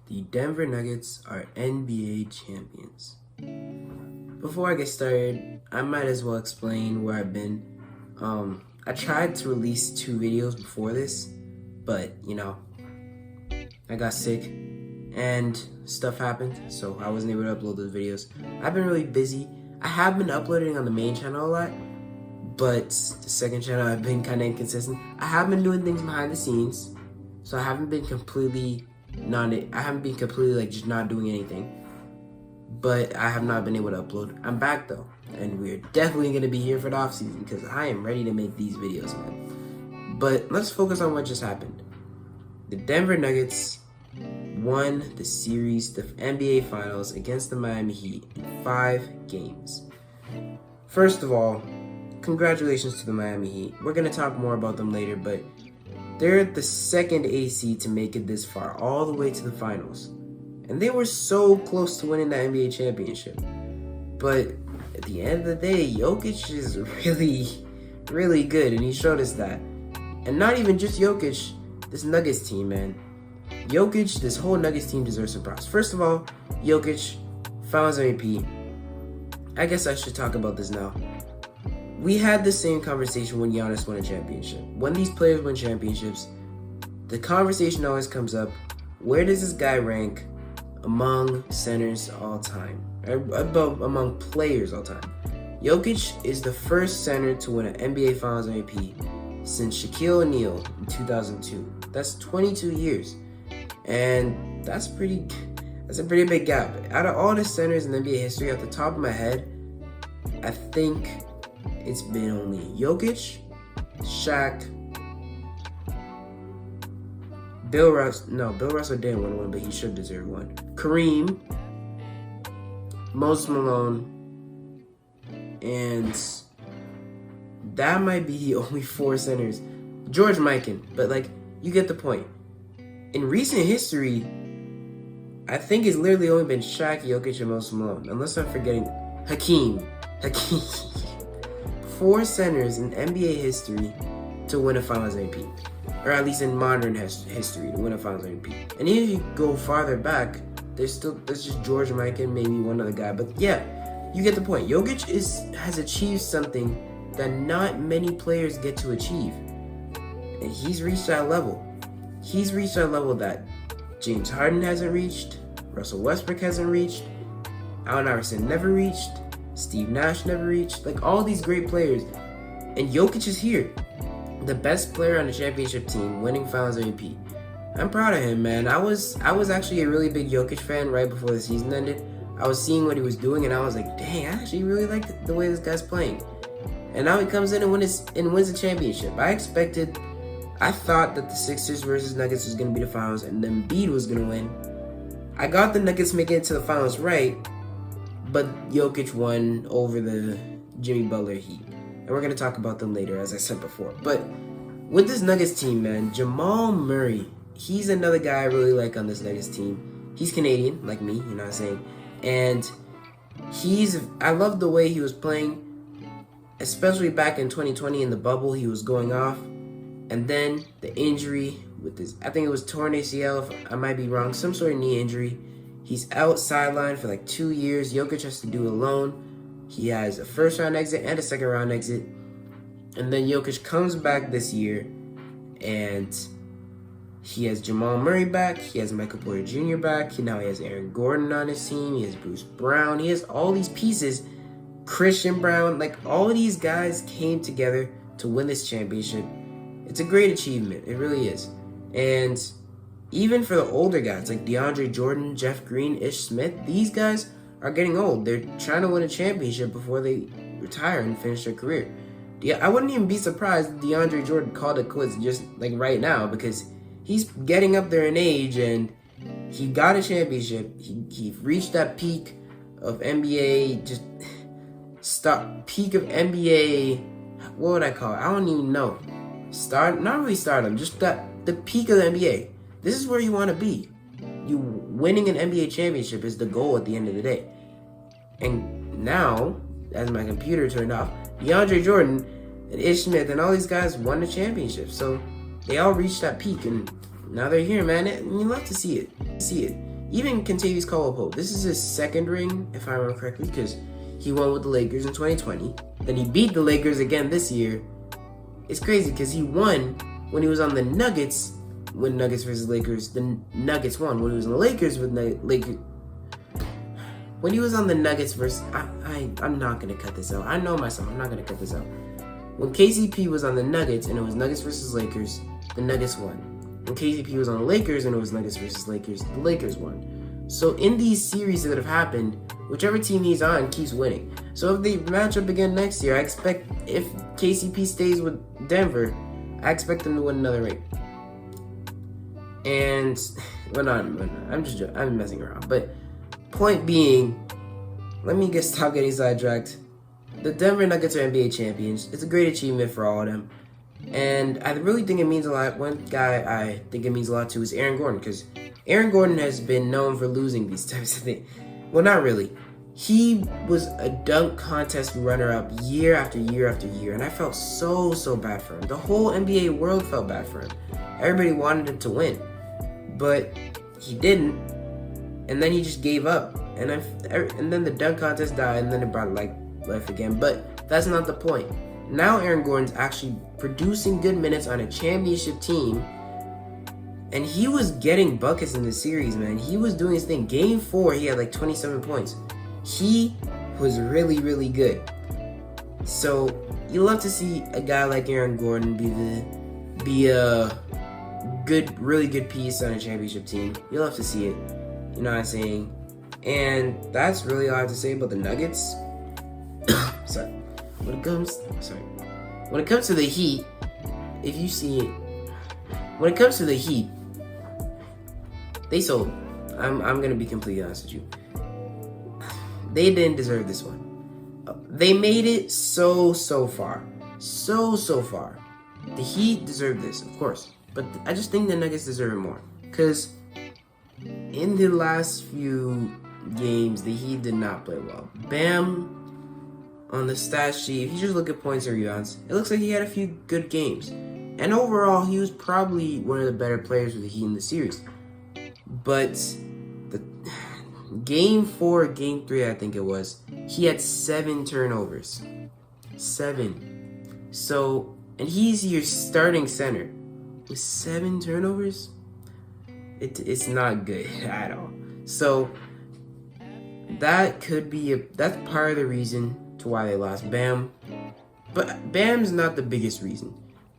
The Denver Nuggets are NBA champions. Before I get started, I might as well explain where I've been. I tried to release 2 videos before this, but I got sick and stuff happened, so I wasn't able to upload those videos. I've been really busy. I have been uploading on the main channel a lot, but the second channel I've been kind of inconsistent. I have been doing things behind the scenes, so I haven't been completely like just not doing anything. But I have not been able to upload. I'm back though, and we're definitely gonna be here for the off season because I am ready to make these videos, man. But let's focus on what just happened. The Denver Nuggets won the series, the NBA Finals against the Miami Heat in 5 games. First of all, congratulations to the Miami Heat. We're gonna talk more about them later, but they're the second AC to make it this far, all the way to the finals. And they were so close to winning the NBA championship. But at the end of the day, Jokic is really, really good, and he showed us that. And not even just Jokic, this Nuggets team, man. Jokic, this whole Nuggets team deserves some props. First of all, Jokic, Finals MVP. I guess I should talk about this now. We had the same conversation when Giannis won a championship. When these players win championships, the conversation always comes up, where does this guy rank among centers all time? Among players all time. Jokic is the first center to win an NBA Finals MVP since Shaquille O'Neal in 2002. That's 22 years. And that's a pretty big gap. Out of all the centers in NBA history, off the top of my head, I think it's been only Jokic, Shaq, Bill Russell didn't win one, but he should deserve one. Kareem, Moses Malone, and that might be the only 4 centers. George Mikan, but you get the point. In recent history, I think it's literally only been Shaq, Jokic, and Moses Malone, unless I'm forgetting Hakeem. 4 centers in NBA history to win a Finals MVP. Or at least in modern history to win a Finals MVP. And if you go farther back, there's just George Mikan, maybe one other guy. But yeah, you get the point. Jokic has achieved something that not many players get to achieve. And he's reached that level. He's reached that level that James Harden hasn't reached, Russell Westbrook hasn't reached, Allen Iverson never reached, Steve Nash never reached. All these great players. And Jokic is here. The best player on the championship team, winning Finals MVP. I'm proud of him, man. I was actually a really big Jokic fan right before the season ended. I was seeing what he was doing, and I was like, dang, I actually really like the way this guy's playing. And now he comes in and wins the championship. I thought that the Sixers versus Nuggets was going to be the finals, and then Embiid was going to win. I got the Nuggets making it to the finals right, but Jokic won over the Jimmy Butler Heat. And we're going to talk about them later, as I said before. But with this Nuggets team, man, Jamal Murray, he's another guy I really like on this Nuggets team. He's Canadian, like me, you know what I'm saying? And I love the way he was playing, especially back in 2020 in the bubble. He was going off. And then the injury with this, I think it was torn ACL, if I might be wrong, some sort of knee injury. He's out sidelined for 2 years. Jokic has to do it alone. He has a first-round exit and a second-round exit. And then Jokic comes back this year, and he has Jamal Murray back. He has Michael Porter Jr. back. Now he has Aaron Gordon on his team. He has Bruce Brown. He has all these pieces. Christian Brown. All of these guys came together to win this championship. It's a great achievement. It really is. And even for the older guys like DeAndre Jordan, Jeff Green, Ish Smith, these guys are getting old. They're trying to win a championship before they retire and finish their career. I wouldn't even be surprised if DeAndre Jordan called it quits just right now, because he's getting up there in age and he got a championship. He reached that peak of NBA, peak of NBA, what would I call it? I don't even know. Not really stardom, just the peak of the NBA. This is where you want to be. You winning an NBA championship is the goal at the end of the day. And now, as my computer turned off, DeAndre Jordan and Ish Smith and all these guys won the championship. So they all reached that peak, and now they're here, man. And you love to see it. even Kentavious Caldwell-Pope. This is his second ring, if I remember correctly, because he won with the Lakers in 2020. Then he beat the Lakers again this year. It's crazy because he won when he was on the Nuggets. When Nuggets versus Lakers, the Nuggets won. When he was on the Lakers with Lakers. When he was on the Nuggets versus... I'm not going to cut this out. I know myself. I'm not going to cut this out. When KCP was on the Nuggets and it was Nuggets versus Lakers, the Nuggets won. When KCP was on the Lakers and it was Nuggets versus Lakers, the Lakers won. So in these series that have happened, whichever team he's on keeps winning. So if they match up again next year, I expect if KCP stays with Denver, I expect them to win another ring. And I'm messing around. But point being, let me stop getting sidetracked. The Denver Nuggets are NBA champions. It's a great achievement for all of them. And I really think it means a lot. One guy I think it means a lot to is Aaron Gordon, because Aaron Gordon has been known for losing these types of things. Well, not really. He was a dunk contest runner-up year after year after year, and I felt so bad for him. The whole NBA world felt bad for him. Everybody wanted him to win, but he didn't, and then he just gave up. And then the dunk contest died, and then it brought life again. But that's not the point. Now Aaron Gordon's actually producing good minutes on a championship team, and he was getting buckets in the series, man. He was doing his thing. Game 4, he had like 27 points. He was really good. So you love to see a guy like Aaron Gordon be a really good piece on a championship team. You love to see it. You know what I'm saying? And that's really all I have to say about the Nuggets. Sorry. When it comes to the Heat, if you see it, when it comes to the Heat, they sold. I'm gonna be completely honest with you. They didn't deserve this one. They made it so far. So far. The Heat deserve this, of course. But I just think the Nuggets deserve it more. Because in the last few games, the Heat did not play well. Bam, on the stat sheet, if you just look at points and rebounds, it looks like he had a few good games. And overall, he was probably one of the better players for the Heat in the series. But the Game 4, Game 3, I think it was, he had 7 turnovers. 7. So, and he's your starting center. With 7 turnovers? It's not good at all. So, that could be that's part of the reason to why they lost. Bam. But Bam's not the biggest reason.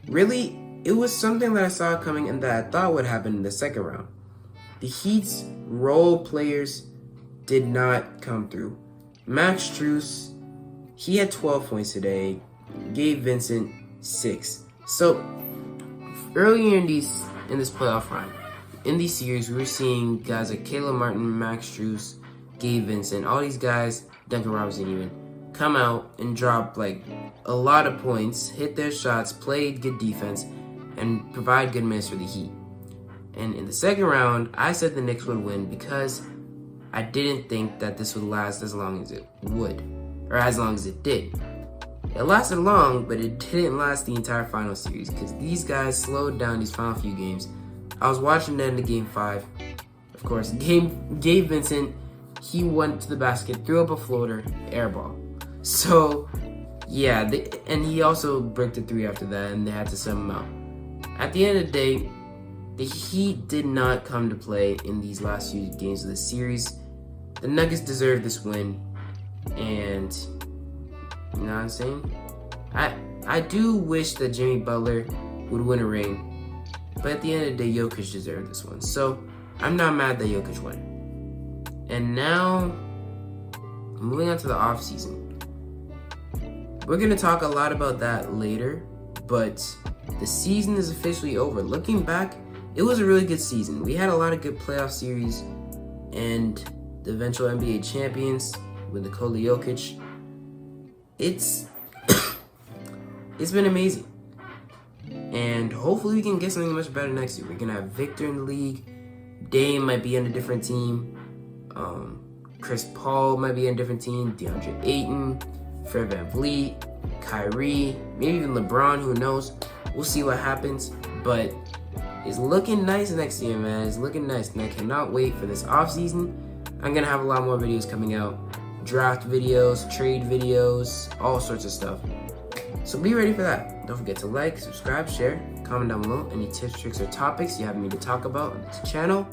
Really, it was something that I saw coming and that I thought would happen in the second round. The Heat's role players did not come through. Max Strus, he had 12 points today. Gabe Vincent, 6. So, earlier in this playoff run, in these series, we were seeing guys like Caleb Martin, Max Strus, Gabe Vincent, all these guys, Duncan Robinson even, come out and drop like a lot of points, hit their shots, play good defense, and provide good minutes for the Heat. And in the second round, I said the Knicks would win because I didn't think that this would last as long as it would, or as long as it did. It lasted long, but it didn't last the entire final series because these guys slowed down these final few games. I was watching the end of Game 5. Of course, Gabe Vincent, he went to the basket, threw up a floater, air ball. So, yeah, and he also bricked a 3 after that, and they had to sub him out. At the end of the day, the Heat did not come to play in these last few games of the series. The Nuggets deserved this win, and you know what I'm saying? I do wish that Jimmy Butler would win a ring, but at the end of the day, Jokic deserved this one. So I'm not mad that Jokic won. And now, moving on to the offseason. We're going to talk a lot about that later, but the season is officially over. Looking back, it was a really good season. We had a lot of good playoff series, and the eventual NBA champions with Nikola Jokic. It's been amazing. And hopefully we can get something much better next year. We're going to have Victor in the league. Dame might be on a different team. Chris Paul might be on a different team. DeAndre Ayton, Fred VanVleet, Kyrie, maybe even LeBron, who knows. We'll see what happens. But is looking nice next year, man. It's looking nice, and I cannot wait for this offseason. I'm gonna have a lot more videos coming out. Draft videos, trade videos, all sorts of stuff. So be ready for that. Don't forget to like, subscribe, share, comment down below any tips, tricks, or topics you have me to talk about on this channel.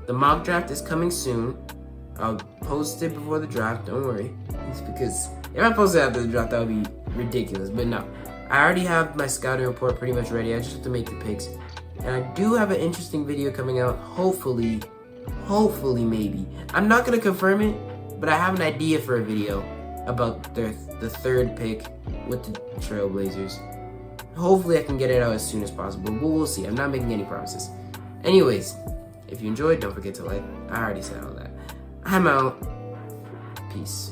The mock draft is coming soon. I'll post it before the draft, don't worry. It's because if I post it after the draft, that would be ridiculous. But no, I already have my scouting report pretty much ready. I just have to make the picks. And I do have an interesting video coming out, hopefully maybe. I'm not gonna confirm it, but I have an idea for a video about the third pick with the Trailblazers. Hopefully I can get it out as soon as possible, but we'll see. I'm not making any promises. Anyways, if you enjoyed, don't forget to like. I already said all that. I'm out. Peace.